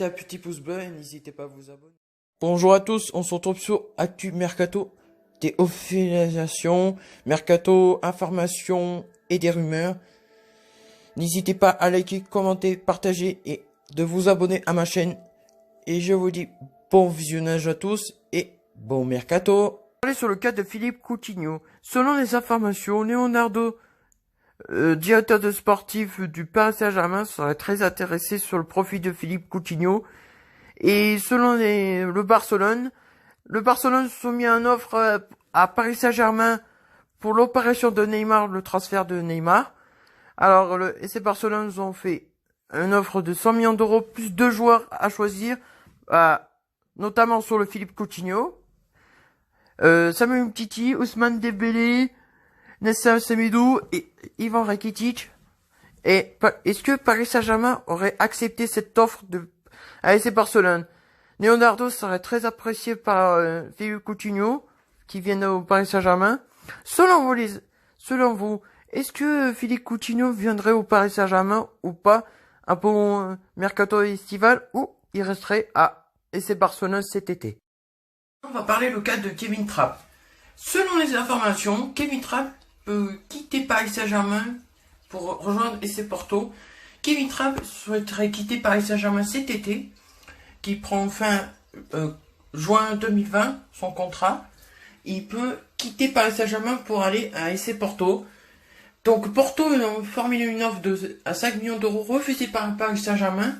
mettez un petit pouce bleu et n'hésitez pas à vous abonner. Bonjour à tous, on se retrouve sur Actu Mercato, des officialisations, Mercato, informations et des rumeurs. N'hésitez pas à liker, commenter, partager et de vous abonner à ma chaîne. Et je vous dis bon visionnage à tous et bon Mercato. Parler sur le cas de Philippe Coutinho. Selon les informations, Leonardo, directeur de sportif du Paris Saint-Germain, serait très intéressé sur le profil de Philippe Coutinho. Et selon le Barcelone soumet une offre à Paris Saint-Germain pour l'opération de Neymar, le transfert de Neymar. Alors, le FC Barcelone nous ont fait une offre de 100 millions d'euros plus 2 joueurs à choisir, notamment sur le Philippe Coutinho, Samuel Umtiti, Ousmane Dembélé, Nessa Semedo et Ivan Rakitic. Et est-ce que Paris Saint-Germain aurait accepté cette offre de FC Barcelone? Leonardo serait très apprécié par Philippe Coutinho, qui vient au Paris Saint-Germain. Selon vous, est-ce que Philippe Coutinho viendrait au Paris Saint-Germain ou pas? Un bon mercato estival ou il resterait à FC Barcelone cet été? On va parler le cas de Kevin Trapp. Selon les informations, Kevin Trapp peut quitter Paris Saint-Germain pour rejoindre FC Porto. Kevin Trapp souhaiterait quitter Paris Saint-Germain cet été, qui prend fin juin 2020, son contrat. Il peut quitter Paris Saint-Germain pour aller à FC Porto. Donc Porto a formulé une offre à 5 millions d'euros refusée par Paris Saint-Germain.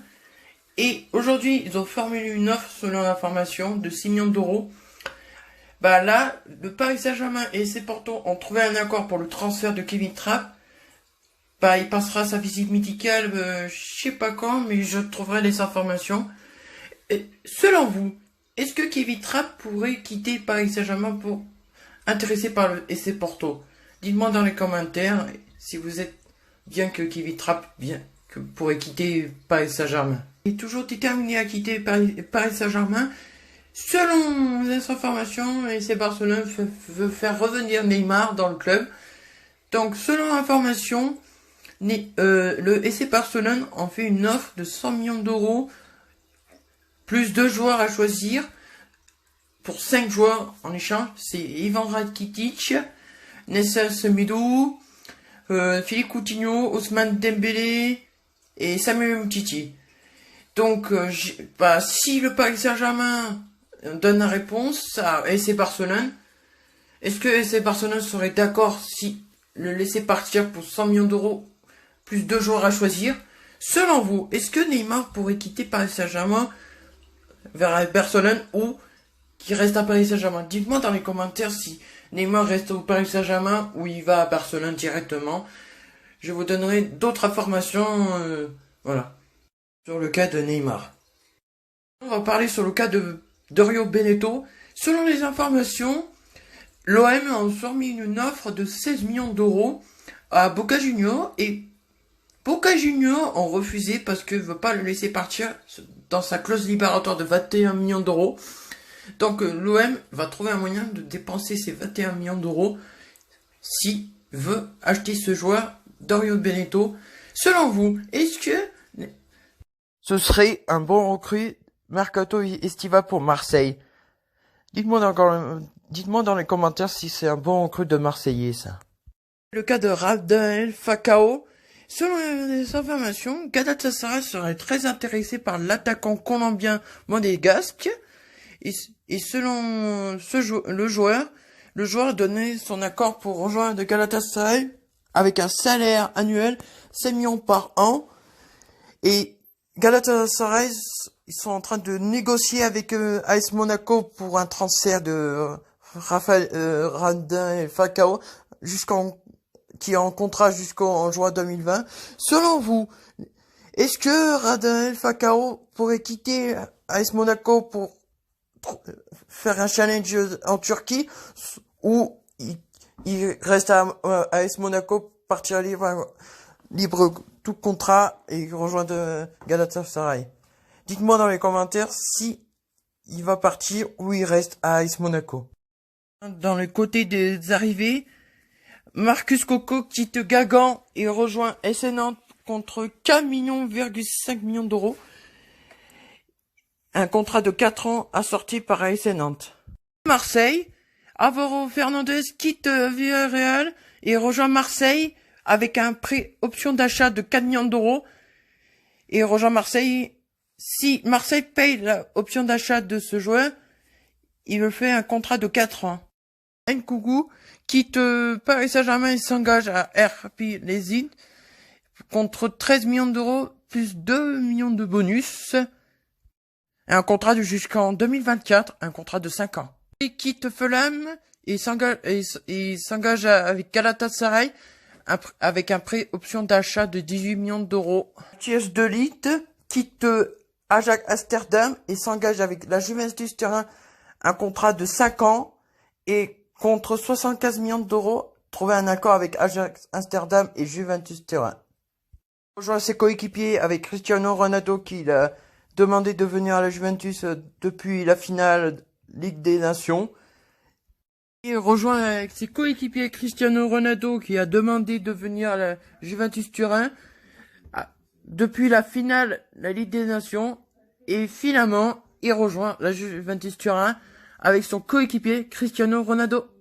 Et aujourd'hui, ils ont formulé une offre, selon l'information, de 6 millions d'euros. Là, le Paris Saint-Germain et FC Porto ont trouvé un accord pour le transfert de Kevin Trapp. Il passera sa visite médicale, je sais pas quand, mais je trouverai les informations. Et selon vous, est-ce que Kevin Trapp pourrait quitter Paris Saint-Germain pour intéressé par le FC Porto? Dites-moi dans les commentaires si vous êtes bien que Kevin Trapp pourrait quitter Paris Saint-Germain. Il est toujours déterminé à quitter Paris Saint-Germain. Selon les informations, le FC Barcelone veut faire revenir Neymar dans le club. Donc selon l'information, le FC Barcelone en fait une offre de 100 millions d'euros plus 2 joueurs à choisir pour 5 joueurs en échange. C'est Ivan Rakitic, Nessa Semedo, Philippe Coutinho, Ousmane Dembélé et Samuel Umtiti. Donc, si le Paris Saint-Germain donne la réponse à FC Barcelone, est-ce que FC Barcelone serait d'accord si le laisser partir pour 100 millions d'euros plus 2 joueurs à choisir? Selon vous, est-ce que Neymar pourrait quitter Paris Saint-Germain vers Barcelone ou qu'il reste à Paris Saint-Germain? Dites-moi dans les commentaires si Neymar reste au Paris Saint-Germain ou il va à Barcelone directement. Je vous donnerai d'autres informations, voilà, sur le cas de Neymar. On va parler sur le cas de Dario Benedetto. Selon les informations, l'OM a soumis une offre de 16 millions d'euros à Boca Juniors et Boca Juniors ont refusé parce qu'ils ne veulent pas le laisser partir dans sa clause libératoire de 21 millions d'euros. Donc l'OM va trouver un moyen de dépenser ces 21 millions d'euros s'il veut acheter ce joueur, Dario Benedetto. Selon vous, est-ce que ce serait un bon recrue mercato estival pour Marseille? Dites-moi dans les commentaires si c'est un bon recrue de Marseillais, ça. Le cas de Radamel Falcao. Selon les informations, Galatasaray serait très intéressé par l'attaquant colombien monégasque. Et selon le joueur a donné son accord pour rejoindre Galatasaray avec un salaire annuel 5 millions par an. Et Galatasaray, ils sont en train de négocier avec AS Monaco pour un transfert de Radamel Falcao qui est en contrat jusqu'en juin 2020. Selon vous, est-ce que Radamel Falcao pourrait quitter AS Monaco pour faire un challenge en Turquie ou il reste à AS Monaco, partir libre tout contrat et rejoindre Galatasaray? Dites-moi dans les commentaires si il va partir ou il reste à AS Monaco. Dans le côté des arrivées, Marcus Coco quitte Guingamp et rejoint SN Nantes contre 4,5 millions d'euros. Un contrat de 4 ans assorti par AS Nantes. Marseille, Álvaro Fernandez quitte Villarreal et rejoint Marseille avec un prêt option d'achat de 4 millions d'euros. Et rejoint Marseille. Si Marseille paye l'option d'achat de ce joueur, il me fait un contrat de 4 ans. Nkougou quitte Paris Saint-Germain et s'engage à RB Leipzig contre 13 millions d'euros plus 2 millions de bonus. Un contrat jusqu'en 2024, un contrat de 5 ans. Il quitte Fulham et s'engage avec Galatasaray avec un prêt option d'achat de 18 millions d'euros. Mathias de Ligt quitte Ajax Amsterdam et s'engage avec la Juventus Turin un contrat de 5 ans et contre 75 millions d'euros, trouver un accord avec Ajax Amsterdam et Juventus Turin. Il rejoint ses coéquipiers avec Cristiano Ronaldo qui a demandé de venir à la Juventus depuis la finale Ligue des Nations. Il rejoint avec ses coéquipiers Cristiano Ronaldo qui a demandé de venir à la Juventus Turin depuis la finale la Ligue des Nations. Et finalement, il rejoint la Juventus Turin avec son coéquipier Cristiano Ronaldo.